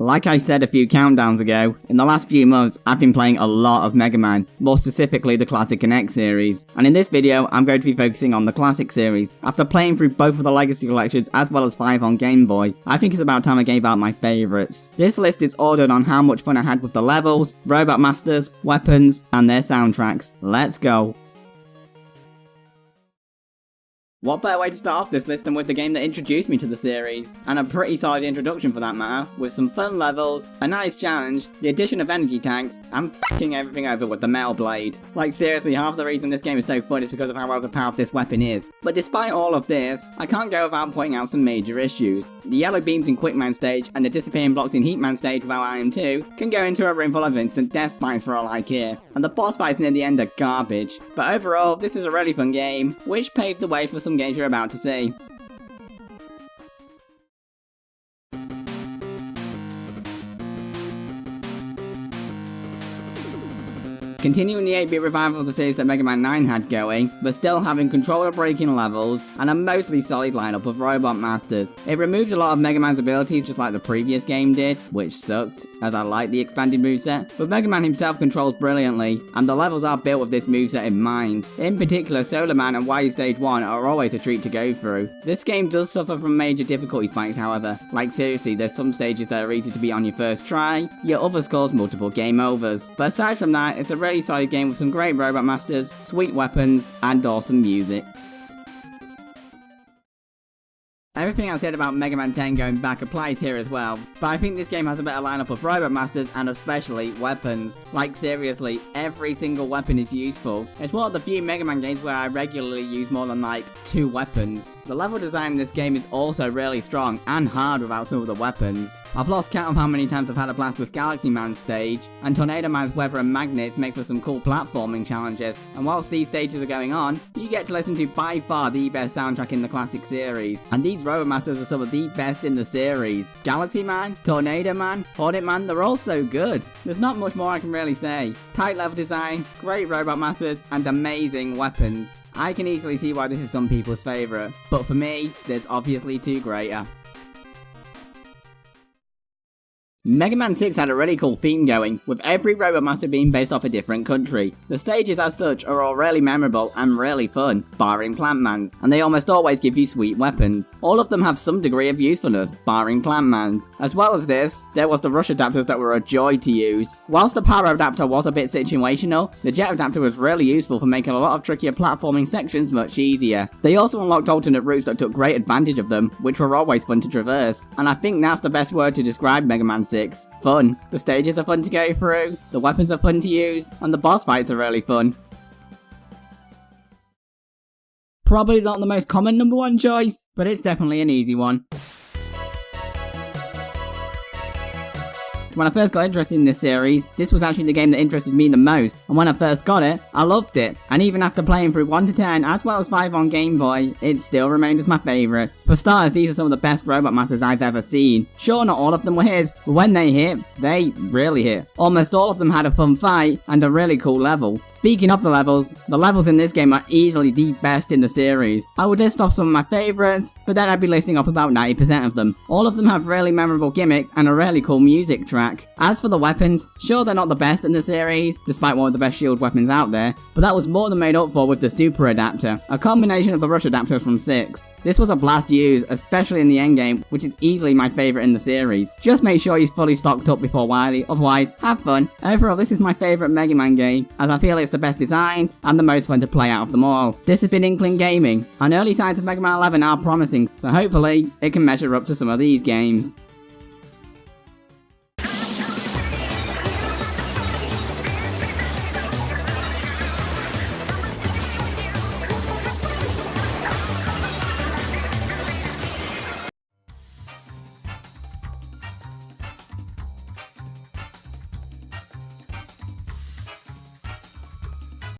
Like I said a few countdowns ago, in the last few months I've been playing a lot of Megaman, more specifically the Classic Connect series, and in this video I'm going to be focusing on the Classic series. After playing through both of the Legacy collections as well as 5 on Game Boy, I think it's about time I gave out my favourites. This list is ordered on how much fun I had with the levels, robot masters, weapons, and their soundtracks. Let's go! What better way to start off this list than with the game that introduced me to the series, and a pretty solid introduction for that matter, with some fun levels, a nice challenge, the addition of energy tanks, and f***ing everything over with the metal blade. Like seriously, half the reason this game is so fun is because of how overpowered this weapon is. But despite all of this, I can't go without pointing out some major issues. The yellow beams in Quickman stage and the disappearing blocks in Heatman stage without Item 2 can go into a room full of instant death spines for all I care, and the boss fights near the end are garbage. But overall, this is a really fun game, which paved the way for some games you're about to see. Continuing the 8-bit revival of the series that Mega Man 9 had going, but still having controller breaking levels, and a mostly solid lineup of robot masters. It removed a lot of Mega Man's abilities just like the previous game did, which sucked, as I like the expanded moveset, but Mega Man himself controls brilliantly, and the levels are built with this moveset in mind. In particular, Solar Man and Wire Stage 1 are always a treat to go through. This game does suffer from major difficulty spikes however, like seriously there's some stages that are easy to beat on your first try, yet others cause multiple game overs. But aside from that, it's a really solid game with some great robot masters, sweet weapons, and awesome music. Everything I said about Mega Man 10 going back applies here as well, but I think this game has a better lineup of robot masters and especially weapons. Like seriously, every single weapon is useful. It's one of the few Mega Man games where I regularly use more than like 2 weapons. The level design in this game is also really strong and hard without some of the weapons. I've lost count of how many times I've had a blast with Galaxy Man's stage, and Tornado Man's weather and magnets make for some cool platforming challenges, and whilst these stages are going on, you get to listen to by far the best soundtrack in the classic series, and these robot masters are some of the best in the series. Galaxy Man, Tornado Man, Hornet Man, they're all so good. There's not much more I can really say. Tight level design, great robot masters, and amazing weapons. I can easily see why this is some people's favourite, but for me, there's obviously 2 greater. Mega Man 6 had a really cool theme going, with every robot master being based off a different country. The stages as such are all really memorable and really fun, barring Plant Man's, and they almost always give you sweet weapons. All of them have some degree of usefulness, barring Plant Man's. As well as this, there was the rush adapters that were a joy to use. Whilst the power adapter was a bit situational, the jet adapter was really useful for making a lot of trickier platforming sections much easier. They also unlocked alternate routes that took great advantage of them, which were always fun to traverse. And I think that's the best word to describe Mega Man 6. Fun. The stages are fun to go through, the weapons are fun to use, and the boss fights are really fun. Probably not the most common number 1 choice, but it's definitely an easy one. When I first got interested in this series, this was actually the game that interested me the most, and when I first got it, I loved it. And even after playing through 1 to 10 as well as 5 on Game Boy, it still remained as my favourite. For starters, these are some of the best robot masters I've ever seen. Sure, not all of them were his, but when they hit, they really hit. Almost all of them had a fun fight and a really cool level. Speaking of the levels in this game are easily the best in the series. I would list off some of my favourites, but then I'd be listing off about 90% of them. All of them have really memorable gimmicks and a really cool music track. As for the weapons, sure they're not the best in the series, despite one of the best shield weapons out there, but that was more than made up for with the Super Adapter, a combination of the Rush Adapter from 6. This was a blast to use, especially in the endgame, which is easily my favourite in the series. Just make sure you're fully stocked up before Wily, otherwise, have fun. Overall, this is my favourite Mega Man game, as I feel it's the best designed, and the most fun to play out of them all. This has been Inkling Gaming, and early signs of Mega Man 11 are promising, so hopefully, it can measure up to some of these games.